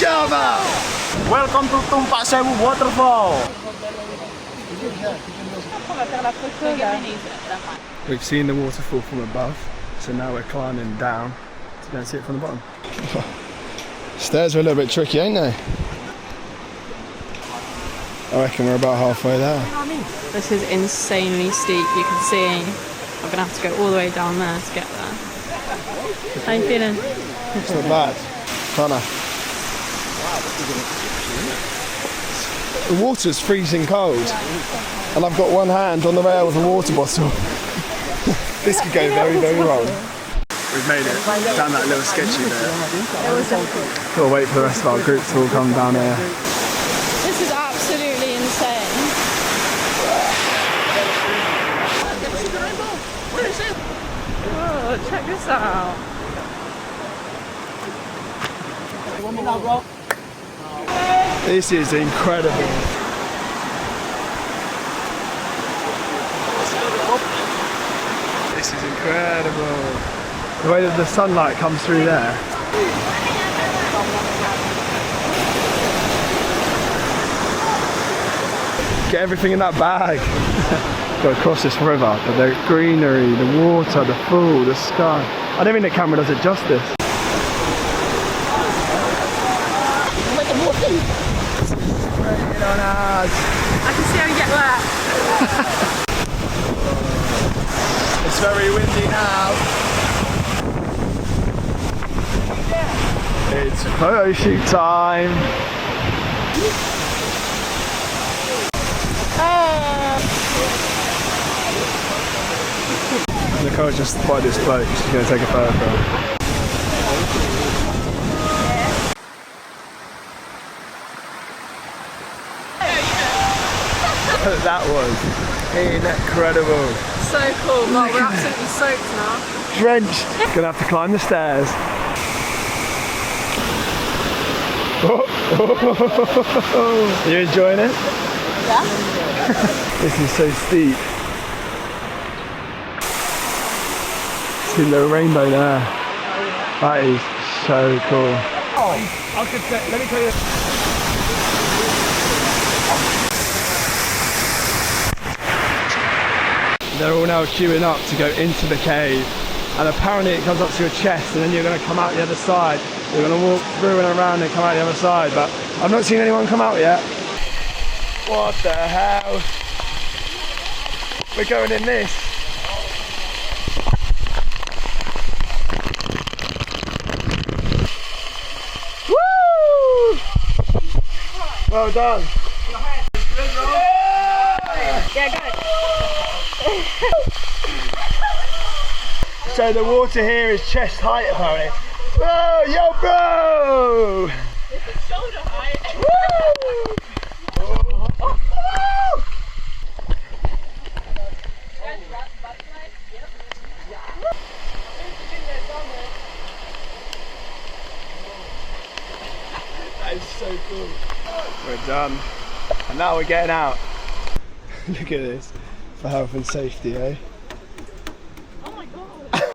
Java! Welcome to Tumpak Sewu Waterfall! We've seen the waterfall from above, so now we're climbing down to go and see it from the bottom. Stairs are a little bit tricky, ain't they? I reckon we're about halfway there. This is insanely steep, you can see. I'm gonna have to go all the way down there to get there. How you feeling? It's not bad. Connor. The water's freezing cold, and I've got one hand on the rail with a water bottle. This could go very, very wrong. We've made it down that little sketchy bit. We'll wait for the rest of our group to all come down here. This is absolutely insane. Oh, check this out. This is incredible. This is incredible. The way that the sunlight comes through there. Get everything in that bag. Got to cross this river, but the greenery, the water, the pool, the sky. I don't think the camera does it justice. Raining on us. I can see how you get wet. It's very windy now. It's photo shoot time. Nicole's just spotted this boat. She's going to take a photo for it. That was incredible. So cool, but we're absolutely soaked now. Drenched. Gonna have to climb the stairs. Are you enjoying it? Yeah. This is so steep. See the little rainbow there. That is so cool. Oh, I could say, let me tell you. They're all now queuing up to go into the cave, and apparently it comes up to your chest and then you're going to come out the other side. You're going to walk through and around and come out the other side, but I've not seen anyone come out yet. What the hell? We're going in this. Woo! Well done. Yeah, go. So the water here is chest height apparently. Whoa, yo bro! It's shoulder height. Woo! That is so cool. We're done. And now we're getting out. Look at this. For health and safety, eh?